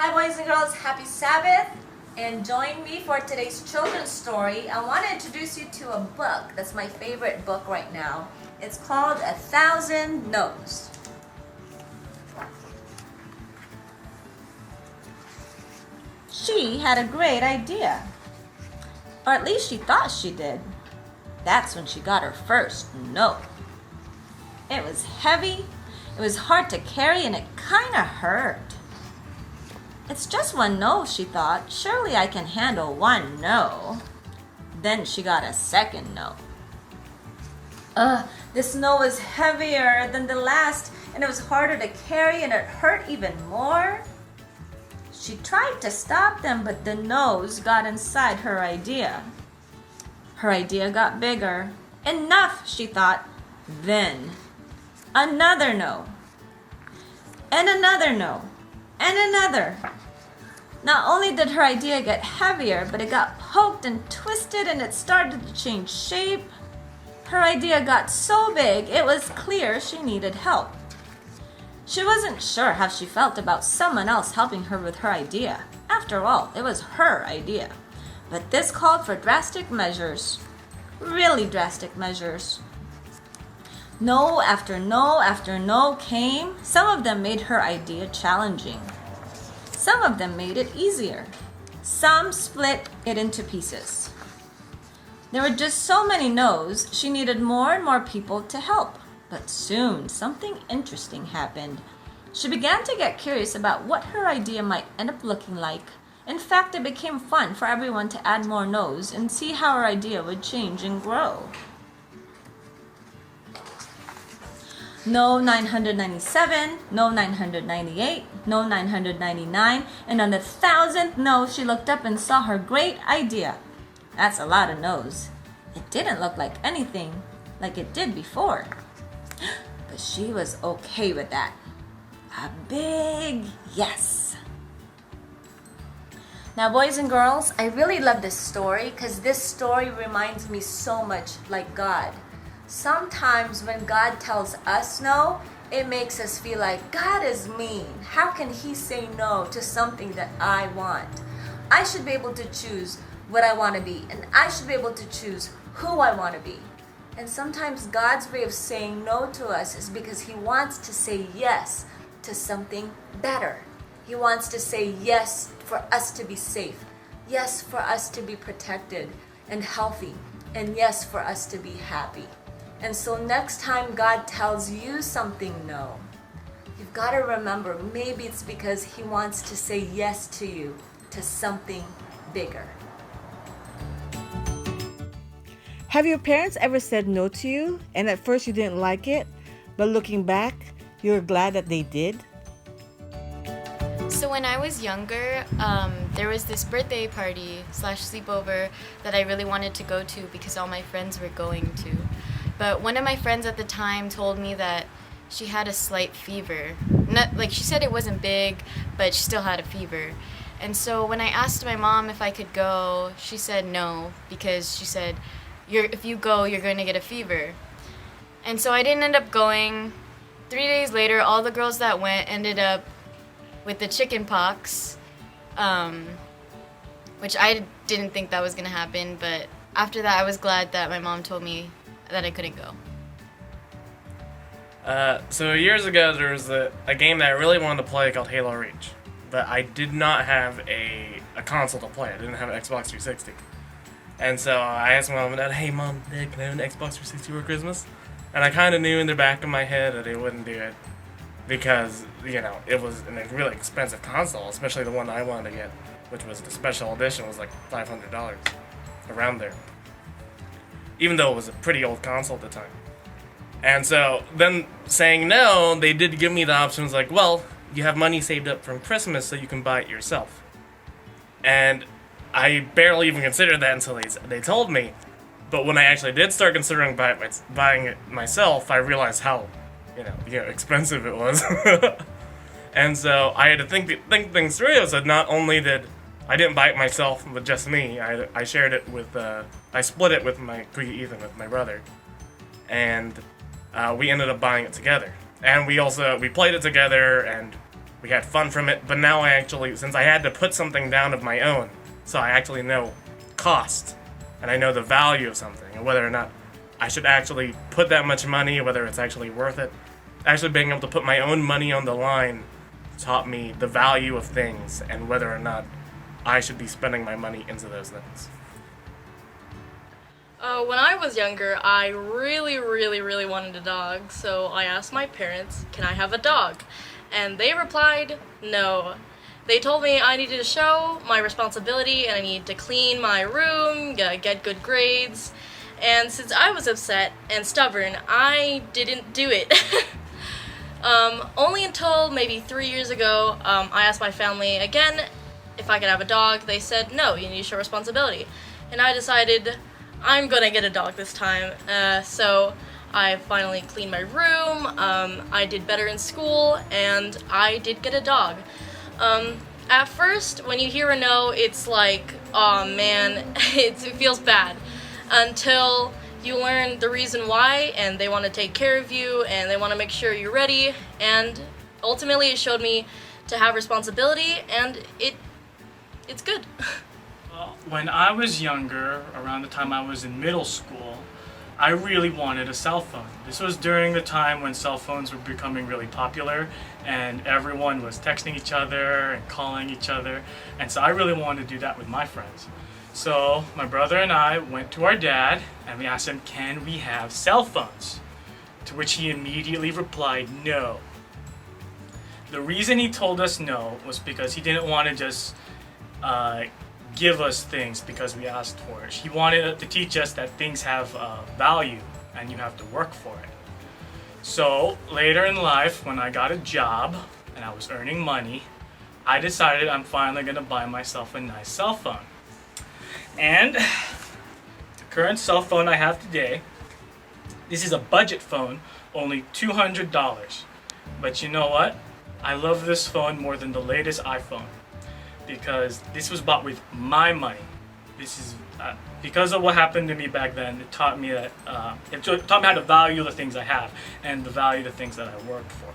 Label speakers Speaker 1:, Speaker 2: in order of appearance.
Speaker 1: Hi boys and girls, happy Sabbath, and join me for today's children's story. I want to introduce you to a book that's my favorite book right now. It's called 1,000 No's. She had a great idea, or at least she thought she did. That's when she got her first no. It was heavy, it was hard to carry, and it kind of hurt. It's just one no, she thought. Surely I can handle one no. Then she got a second no. This no was heavier than the last, and it was harder to carry, and it hurt even more. She tried to stop them, but the no's got inside her idea. Her idea got bigger. Enough, she thought. Then, another no. And another no. And another. Not only did her idea get heavier, but it got poked and twisted and it started to change shape. Her idea got so big, it was clear she needed help. She wasn't sure how she felt about someone else helping her with her idea. After all, it was her idea. But this called for drastic measures. Really drastic measures. No after no after no came. Some of them made her idea challenging. Some of them made it easier. Some split it into pieces. There were just so many no's, she needed more and more people to help. But soon, something interesting happened. She began to get curious about what her idea might end up looking like. In fact, it became fun for everyone to add more no's and see how her idea would change and grow. No 997, no 998, no 999, and on the 1,000th no, she looked up and saw her great idea. That's a lot of no's. It didn't look like anything like it did before. But she was okay with that. A big yes. Now, boys and girls, I really love this story because this story reminds me so much like God. Sometimes when God tells us no, it makes us feel like God is mean. How can He say no to something that I want? I should be able to choose what I want to be, and I should be able to choose who I want to be. And sometimes God's way of saying no to us is because He wants to say yes to something better. He wants to say yes for us to be safe, yes for us to be protected and healthy, and yes for us to be happy. And so next time God tells you something no, you've got to remember maybe it's because He wants to say yes to you to something bigger.
Speaker 2: Have your parents ever said no to you and at first you didn't like it, but looking back, you're glad that they did?
Speaker 3: So when I was younger, there was this birthday party / sleepover that I really wanted to go to because all my friends were going to. But one of my friends at the time told me that she had a slight fever. She said it wasn't big, but she still had a fever. And so when I asked my mom if I could go, she said no, because she said, if you go, you're going to get a fever. And so I didn't end up going. 3 days later, all the girls that went ended up with the chicken pox, which I didn't think that was going to happen. But after that, I was glad that my mom told me that I couldn't go.
Speaker 4: So years ago, there was a game that I really wanted to play called Halo Reach, but I did not have a console to play. I didn't have an Xbox 360. And so I asked my mom and dad, hey mom, dad, can I have an Xbox 360 for Christmas? And I kind of knew in the back of my head that they wouldn't do it because, it was a really expensive console, especially the one I wanted to get, which was the special edition, was like $500, around there. Even though it was a pretty old console at the time. And so then saying no, they did give me the options like, well, you have money saved up from Christmas so you can buy it yourself. And I barely even considered that until they told me. But when I actually did start considering buying it myself, I realized how, expensive it was. And so I had to think things through. So not only did I didn't buy it myself with just me, I shared it with, I split it with my Ethan, with my brother. And we ended up buying it together. And we played it together, and We had fun from it, but now I actually, since I had to put something down of my own, so I actually know cost, and I know the value of something, and whether or not I should actually put that much money, whether it's actually worth it. Actually being able to put my own money on the line taught me the value of things and whether or not I should be spending my money into those things.
Speaker 5: When I was younger, I really wanted a dog, so I asked my parents, can I have a dog? And they replied, no. They told me I needed to show my responsibility and I needed to clean my room, get good grades. And since I was upset and stubborn, I didn't do it. Only until maybe 3 years ago, I asked my family again if I could have a dog. They said, no, you need to show responsibility. And I decided I'm gonna get a dog this time. So I finally cleaned my room, I did better in school, and I did get a dog. At first, when you hear a no, it's like, oh man, it feels bad. Until you learn the reason why, and they want to take care of you, and they want to make sure you're ready, and ultimately it showed me to have responsibility, and it's good.
Speaker 6: Well, when I was younger, around the time I was in middle school, I really wanted a cell phone. This was during the time when cell phones were becoming really popular and everyone was texting each other and calling each other, and so I really wanted to do that with my friends. So my brother and I went to our dad and we asked him, can we have cell phones? To which he immediately replied, no. The reason he told us no was because he didn't want to just give us things because we asked for it. He wanted to teach us that things have value and you have to work for it. So later in life, when I got a job and I was earning money, I decided I'm finally going to buy myself a nice cell phone. And the current cell phone I have today, this is a budget phone, only $200. But you know what? I love this phone more than the latest iPhone because this was bought with my money. This is because of what happened to me back then. It taught me that it taught me how to value the things I have and the value the things that I worked for.